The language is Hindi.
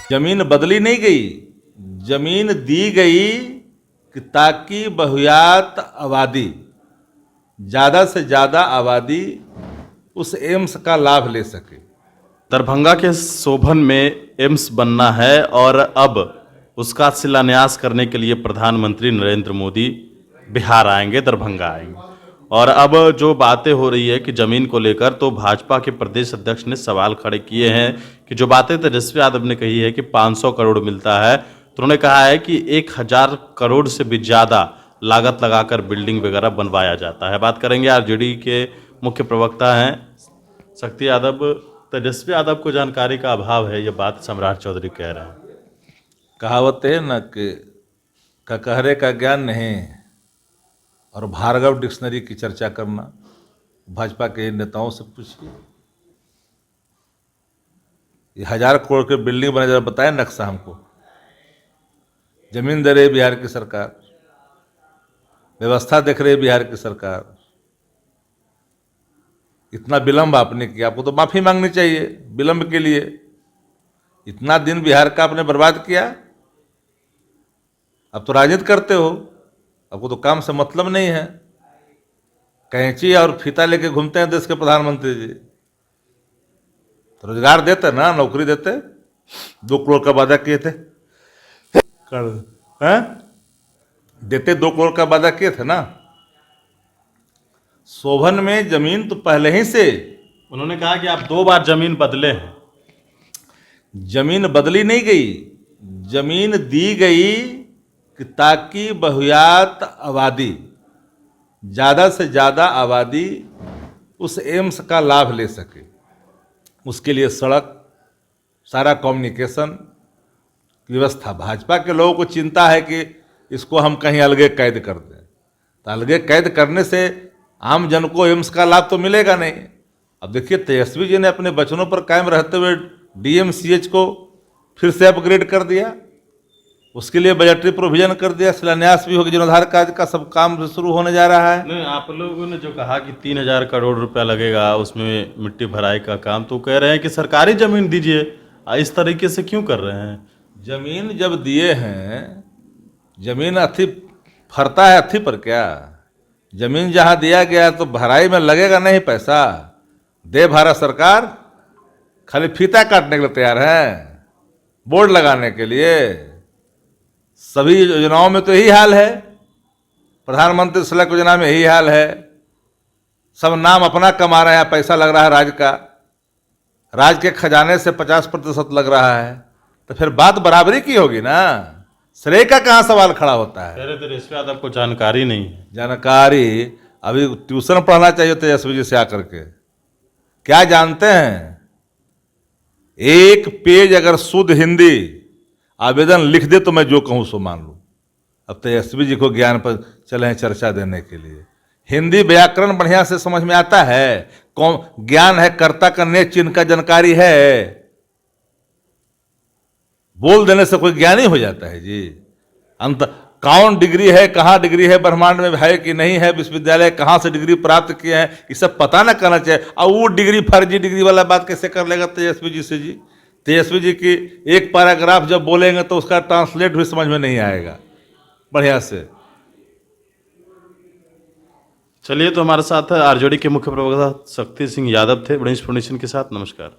जमीन बदली नहीं गई, जमीन दी गई कि ताकि बहुयात आबादी, ज़्यादा से ज़्यादा आबादी उस एम्स का लाभ ले सके। दरभंगा के शोभन में एम्स बनना है और अब उसका शिलान्यास करने के लिए प्रधानमंत्री नरेंद्र मोदी बिहार आएंगे, दरभंगा आएंगे। और अब जो बातें हो रही है कि ज़मीन को लेकर, तो भाजपा के प्रदेश अध्यक्ष ने सवाल खड़े किए हैं कि जो बातें तेजस्वी यादव ने कही है कि 500 करोड़ मिलता है, तो उन्होंने कहा है कि 1000 करोड़ से भी ज़्यादा लागत लगाकर बिल्डिंग वगैरह बनवाया जाता है। बात करेंगे आरजेडी के मुख्य प्रवक्ता हैं शक्ति यादव। तेजस्वी यादव को जानकारी का अभाव है, ये बात सम्राट चौधरी कह रहे हैं। कहावत है न कि ककहरे का ज्ञान नहीं और भार्गव डिक्शनरी की चर्चा करना। भाजपा के नेताओं से पूछिए, ये 1000 करोड़ के बिल्डिंग बने, जरा बताए नक्शा हमको। जमीन दे रही बिहार की सरकार, व्यवस्था देख रही है बिहार की सरकार, इतना विलंब आपने किया, आपको तो माफी मांगनी चाहिए विलंब के लिए। इतना दिन बिहार का आपने बर्बाद किया, अब तो राजनीति करते हो, आपको तो काम से मतलब नहीं है। कैंची और फीता लेके घूमते हैं देश के प्रधानमंत्री जी। तो रोजगार देते ना, नौकरी देते। 2 करोड़ का वादा किए थे, देते 2 करोड़ का वादा किए थे ना। शोभन में जमीन तो पहले ही से, उन्होंने कहा कि आप 2 बार जमीन बदले हैं। जमीन बदली नहीं गई, जमीन दी गई कि ताकि बहुयात आबादी, ज़्यादा से ज़्यादा आबादी उस एम्स का लाभ ले सके। उसके लिए सड़क, सारा कम्युनिकेशन व्यवस्था, भाजपा के लोगों को चिंता है कि इसको हम कहीं अलगे कैद कर दें। तो अलगे कैद करने से आम जन को एम्स का लाभ तो मिलेगा नहीं। अब देखिए, तेजस्वी जी ने अपने वचनों पर कायम रहते हुए डीएमसीएच को फिर से अपग्रेड कर दिया, उसके लिए बजटरी प्रोविजन कर दिया, शिलान्यास भी होगा, जीर्णोद्धार कार्य का सब काम शुरू होने जा रहा है। नहीं, आप लोगों ने जो कहा कि 3000 करोड़ रुपया लगेगा उसमें मिट्टी भराई का काम, तो कह रहे हैं कि सरकारी जमीन दीजिए। इस तरीके से क्यों कर रहे हैं? जमीन जब दिए हैं, जमीन अथी फरता है अथी पर क्या? जमीन जहां दिया गया तो भराई में लगेगा नहीं पैसा। दे भारत सरकार, खाली फीता काटने के लिए तैयार है, बोर्ड लगाने के लिए। सभी योजनाओं में तो यही हाल है, प्रधानमंत्री सड़क योजना में यही हाल है। सब नाम अपना कमा रहे हैं, पैसा लग रहा है राज्य का, राज्य के खजाने से 50% लग रहा है। तो फिर बात बराबरी की होगी ना, श्रेय का कहाँ सवाल खड़ा होता है? तेजस्वी यादव को जानकारी नहीं है। जानकारी अभी ट्यूशन पढ़ना चाहिए तेजस्वी जी से आकर के। क्या जानते हैं, एक पेज अगर शुद्ध हिंदी आवेदन लिख दे तो मैं जो कहूँ सो मान लूँ। अब तेजस्वी जी को ज्ञान पर चले हैं चर्चा देने के लिए। हिंदी व्याकरण बढ़िया से समझ में आता है, कौन ज्ञान है, कर्ता करने चिन्ह का जानकारी है। बोल देने से कोई ज्ञानी हो जाता है जी? अंत कौन डिग्री है, कहाँ डिग्री है, ब्रह्मांड में है कि नहीं है, विश्वविद्यालय कहाँ से डिग्री प्राप्त किए हैं, ये सब पता ना करना चाहिए। और वो डिग्री फर्जी डिग्री वाला बात कैसे कर लेगा तेजस्वी जी से जी? तेजस्वी जी की एक पैराग्राफ जब बोलेंगे तो उसका ट्रांसलेट भी समझ में नहीं आएगा बढ़िया से। चलिए, तो हमारे साथ आरजेडी के मुख्य प्रवक्ता शक्ति सिंह यादव थे, ब्रिंस फाउंडेशन के साथ। नमस्कार।